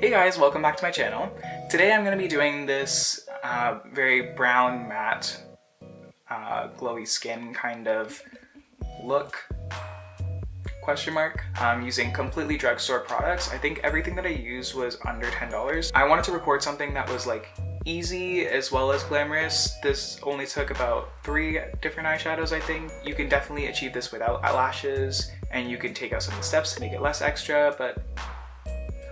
Hey guys, welcome back to my channel. Today I'm going to be doing this very brown matte glowy skin kind of look, question mark. I'm using completely drugstore products. I think everything that I used was under $10. I wanted to record something that was like easy as well as glamorous. This only took about 3 different eyeshadows, I think. You can definitely achieve this without eyelashes, and you can take out some of the steps to make it less extra, but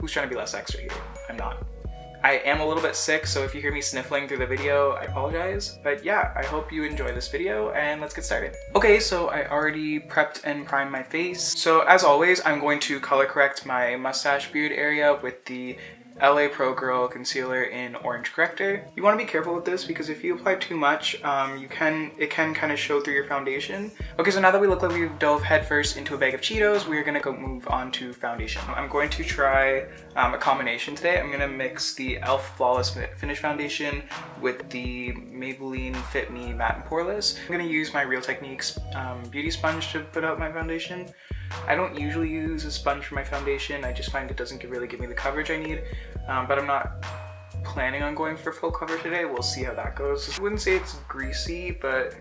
who's trying to be less extra here? I'm not. I am a little bit sick, so if you hear me sniffling through the video, I apologize. But yeah, I hope you enjoy this video and let's get started. Okay, so I already prepped and primed my face. So as always, I'm going to color correct my mustache beard area with the LA Pro Girl concealer in Orange Corrector. You want to be careful with this because if you apply too much, it can kind of show through your foundation. Okay, so now that we look like we've dove headfirst into a bag of Cheetos, we're gonna go move on to foundation. I'm going to try a combination today. I'm gonna mix the e.l.f. Flawless Finish Foundation with the Maybelline Fit Me Matte and Poreless. I'm gonna use my Real Techniques beauty sponge to put out my foundation. I don't usually use a sponge for my foundation. I just find it doesn't really give me the coverage I need, but I'm not planning on going for full coverage today. We'll see how that goes. I wouldn't say it's greasy, but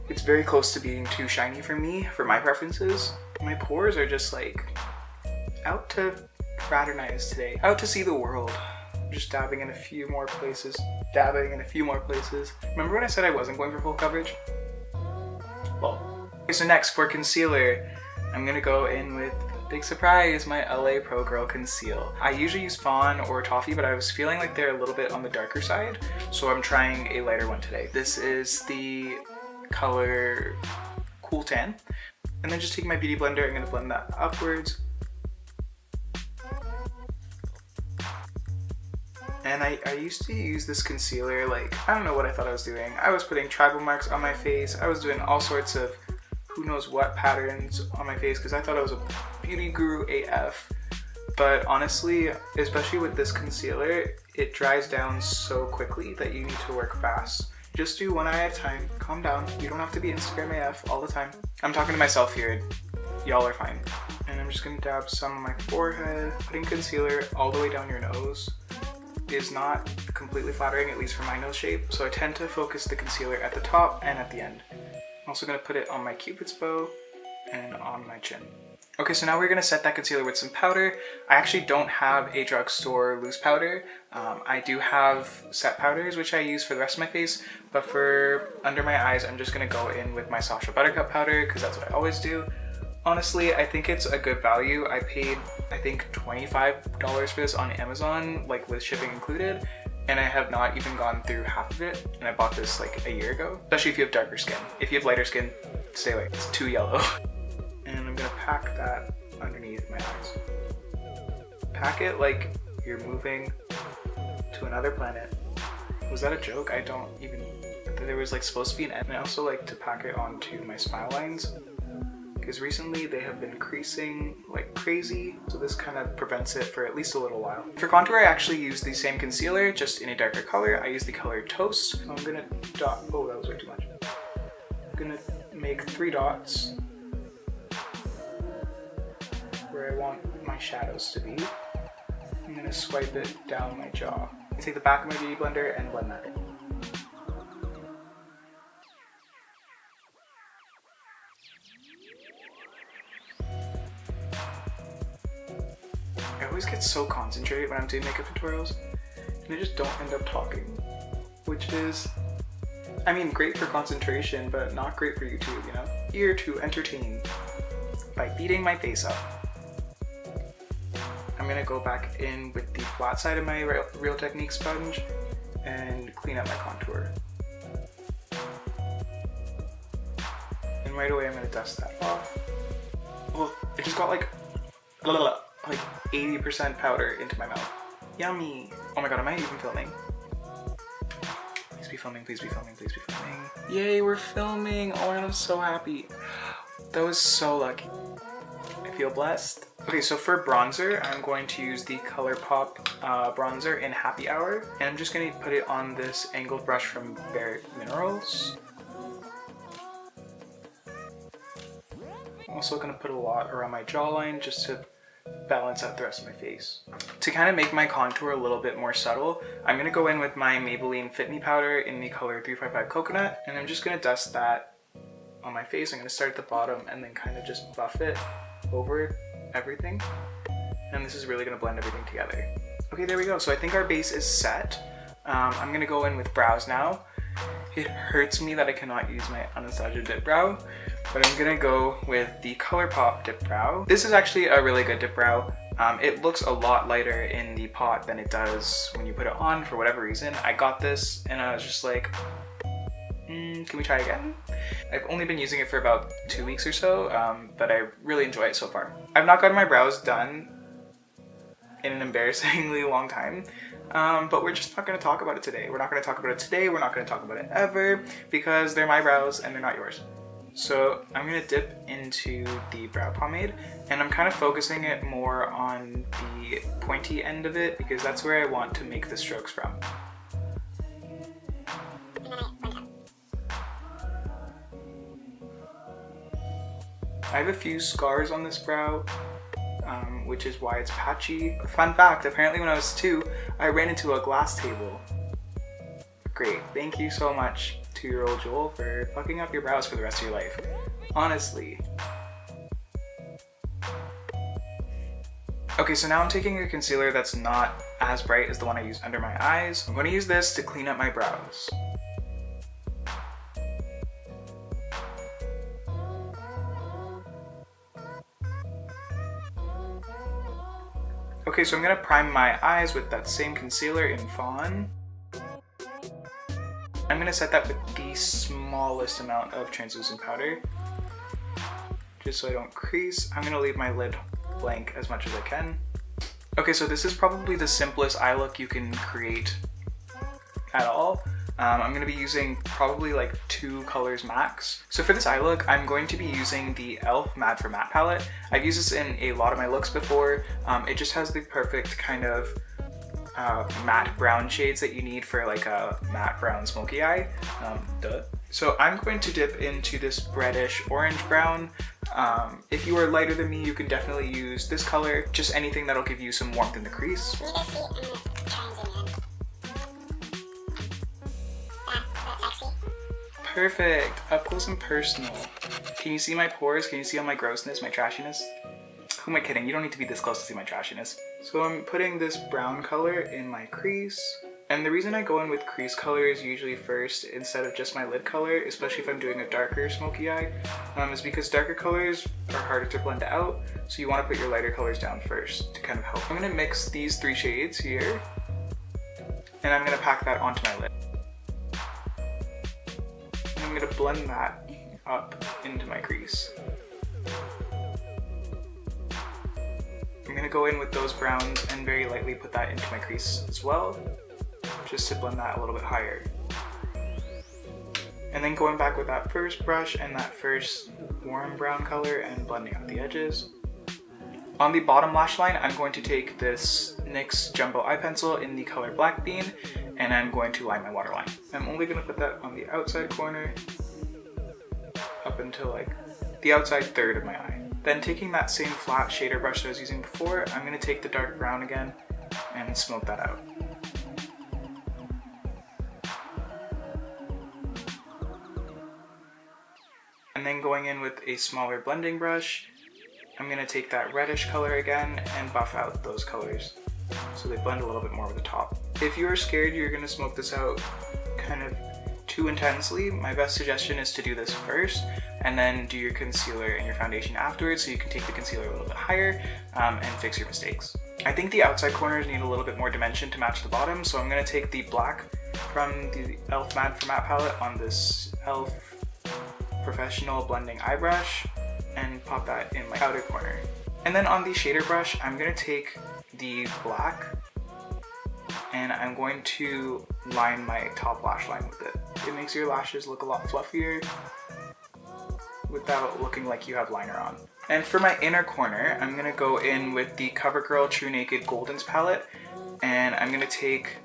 it's very close to being too shiny for me, for my preferences. My pores are just like out to fraternize today, out to see the world. I'm just dabbing in a few more places, Remember when I said I wasn't going for full coverage? Well, okay, so next for concealer, I'm gonna go in with, big surprise, my LA Pro Girl Conceal. I usually use Fawn or Toffee, but I was feeling like they're a little bit on the darker side, so I'm trying a lighter one today. This is the color Cool Tan. And then just taking my beauty blender, I'm gonna blend that upwards. And I used to use this concealer, like, I don't know what I thought I was doing. I was putting tribal marks on my face. I was doing all sorts of who knows what patterns on my face because I thought I was a beauty guru AF. But honestly, especially with this concealer, it dries down so quickly that you need to work fast. Just do one eye at a time, calm down. You don't have to be Instagram AF all the time. I'm talking to myself here, y'all are fine. And I'm just gonna dab some on my forehead. Putting concealer all the way down your nose is not completely flattering, at least for my nose shape. So I tend to focus the concealer at the top and at the end. I'm also going to put it on my Cupid's bow and on my chin. Okay, so now we're going to set that concealer with some powder. I actually don't have a drugstore loose powder. I do have set powders, which I use for the rest of my face, but for under my eyes, I'm just going to go in with my Sasha Buttercup powder because that's what I always do. Honestly, I think it's a good value. I paid, I think, $25 for this on Amazon, like with shipping included. And I have not even gone through half of it, and I bought this like a year ago. Especially if you have darker skin. If you have lighter skin, stay away, it's too yellow. And I'm gonna pack that underneath my eyes. Pack it like you're moving to another planet. Was that a joke? I don't even, there was like supposed to be an end. And I also like to pack it onto my smile lines, because recently they have been creasing like crazy, so this kind of prevents it for at least a little while. For contour, I actually use the same concealer, just in a darker color. I use the color Toast. So I'm gonna dot, oh, that was way too much. I'm gonna make 3 dots where I want my shadows to be. I'm gonna swipe it down my jaw. I take the back of my beauty blender and blend that in. I always get so concentrated when I'm doing makeup tutorials, and I just don't end up talking, which is, I mean, great for concentration, but not great for YouTube, you know? Here to entertain by beating my face up. I'm gonna go back in with the flat side of my Real Techniques sponge and clean up my contour. And right away I'm gonna dust that off. Well, it just got like 80% powder into my mouth. Yummy! Oh my god, am I even filming? Please be filming, please be filming, please be filming. Yay, we're filming! Oh my god, I'm so happy. That was so lucky. I feel blessed. Okay, so for bronzer, I'm going to use the ColourPop bronzer in Happy Hour. And I'm just going to put it on this angled brush from Bare Minerals. I'm also going to put a lot around my jawline just to balance out the rest of my face. To kind of make my contour a little bit more subtle, I'm gonna go in with my Maybelline Fit Me powder in the color 355 Coconut, and I'm just gonna dust that on my face. I'm gonna start at the bottom and then kind of just buff it over everything. And this is really gonna blend everything together. Okay, there we go. So I think our base is set. I'm gonna go in with brows now. It hurts me that I cannot use my Anastasia dip brow, but I'm gonna go with the ColourPop dip brow. This is actually a really good dip brow. It looks a lot lighter in the pot than it does when you put it on for whatever reason. I got this and I was just like, can we try again? I've only been using it for about 2 weeks or so, but I really enjoy it so far. I've not gotten my brows done in an embarrassingly long time, but we're just not going to talk about it today. We're not going to talk about it today, we're not going to talk about it ever, because they're my brows and they're not yours. So I'm going to dip into the brow pomade, and I'm kind of focusing it more on the pointy end of it because that's where I want to make the strokes from. I have a few scars on this brow, which is why it's patchy. Fun fact, apparently when I was 2, I ran into a glass table. Great, thank you so much, 2-year-old Joel, for fucking up your brows for the rest of your life. Honestly. Okay, so now I'm taking a concealer that's not as bright as the one I used under my eyes. I'm going to use this to clean up my brows. Okay, so I'm gonna prime my eyes with that same concealer in Fawn. I'm gonna set that with the smallest amount of translucent powder, just so I don't crease. I'm gonna leave my lid blank as much as I can. Okay, so this is probably the simplest eye look you can create at all. I'm going to be using probably like 2 colors max. So for this eye look, I'm going to be using the e.l.f. Matte for Matte palette. I've used this in a lot of my looks before. It just has the perfect kind of matte brown shades that you need for like a matte brown smoky eye. So I'm going to dip into this reddish orange brown. If you are lighter than me, you can definitely use this color. Just anything that'll give you some warmth in the crease. Perfect, up close and personal. Can you see my pores? Can you see all my grossness, my trashiness? Who am I kidding? You don't need to be this close to see my trashiness. So I'm putting this brown color in my crease. And the reason I go in with crease colors usually first instead of just my lid color, especially if I'm doing a darker smoky eye, is because darker colors are harder to blend out. So you want to put your lighter colors down first to kind of help. I'm going to mix these 3 shades here, and I'm going to pack that onto my lid. I'm going to blend that up into my crease. I'm going to go in with those browns and very lightly put that into my crease as well, just to blend that a little bit higher. And then going back with that first brush and that first warm brown color and blending out the edges. On the bottom lash line, I'm going to take this NYX Jumbo Eye Pencil in the color Black Bean, and I'm going to line my waterline. I'm only going to put that on the outside corner, up until like the outside third of my eye. Then taking that same flat shader brush that I was using before, I'm going to take the dark brown again and smoke that out. And then going in with a smaller blending brush, I'm going to take that reddish color again and buff out those colors so they blend a little bit more with the top. If you are scared you're going to smoke this out kind of too intensely, my best suggestion is to do this first and then do your concealer and your foundation afterwards, so you can take the concealer a little bit higher and fix your mistakes. I think the outside corners need a little bit more dimension to match the bottom, so I'm going to take the black from the e.l.f. Matte for Matte palette on this e.l.f. Professional Blending Eye Brush and pop that in my outer corner. And then on the shader brush, I'm going to take the black and I'm going to line my top lash line with it. It makes your lashes look a lot fluffier without looking like you have liner on. And for my inner corner, I'm going to go in with the CoverGirl TruNaked Goldens palette, and I'm going to take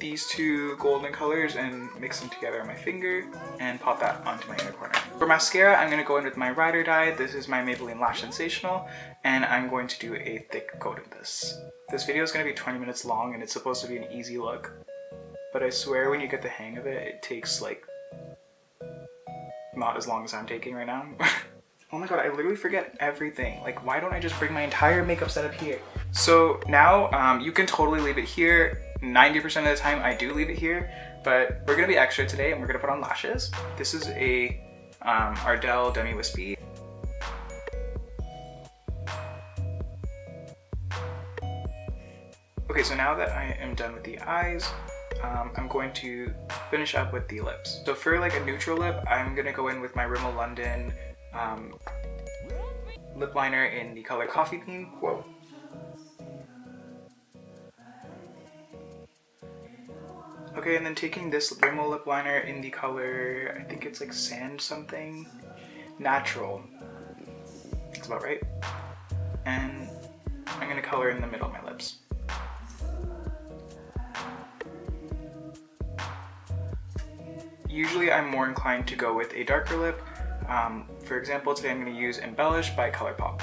these two golden colors and mix them together on my finger and pop that onto my inner corner. For mascara, I'm going to go in with my Ride or Die. This is my Maybelline Lash Sensational, and I'm going to do a thick coat of this. This video is going to be 20 minutes long and it's supposed to be an easy look, but I swear when you get the hang of it, it takes like not as long as I'm taking right now. Oh my god, I literally forget everything. Like, why don't I just bring my entire makeup setup here? So now you can totally leave it here. 90% of the time I do leave it here, but we're gonna be extra today and we're gonna put on lashes. This is a Ardell Demi Wispy. Okay, so now that I am done with the eyes, I'm going to finish up with the lips. So for like a neutral lip, I'm gonna go in with my Rimmel London lip liner in the color Coffee Bean. Whoa. Okay, and then taking this Rimmel lip liner in the color, I think it's like Sand something, Natural. That's about right. And I'm gonna color in the middle of my lips. Usually I'm more inclined to go with a darker lip. For example, today I'm going to use Embellish by ColourPop.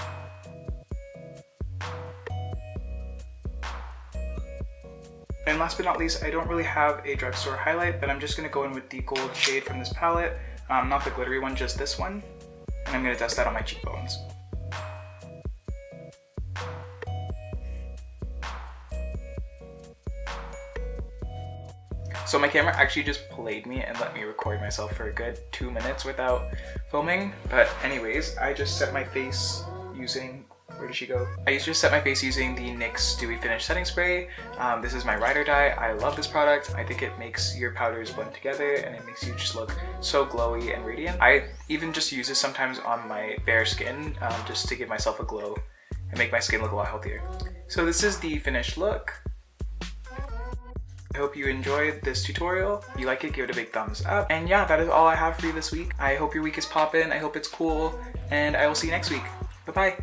And last but not least, I don't really have a drugstore highlight, but I'm just going to go in with the gold shade from this palette. Not the glittery one, just this one. And I'm going to dust that on my cheekbones. So my camera actually just played me and let me record myself for a good 2 minutes without filming. But anyways, I just set my face using, where did she go? I just set my face using the NYX Dewy Finish Setting Spray. This is my Ride or Die. I love this product. I think it makes your powders blend together and it makes you just look so glowy and radiant. I even just use this sometimes on my bare skin just to give myself a glow and make my skin look a lot healthier. So this is the finished look. I hope you enjoyed this tutorial. If you like it, give it a big thumbs up. And yeah, that is all I have for you this week. I hope your week is poppin', I hope it's cool, and I will see you next week. Bye-bye.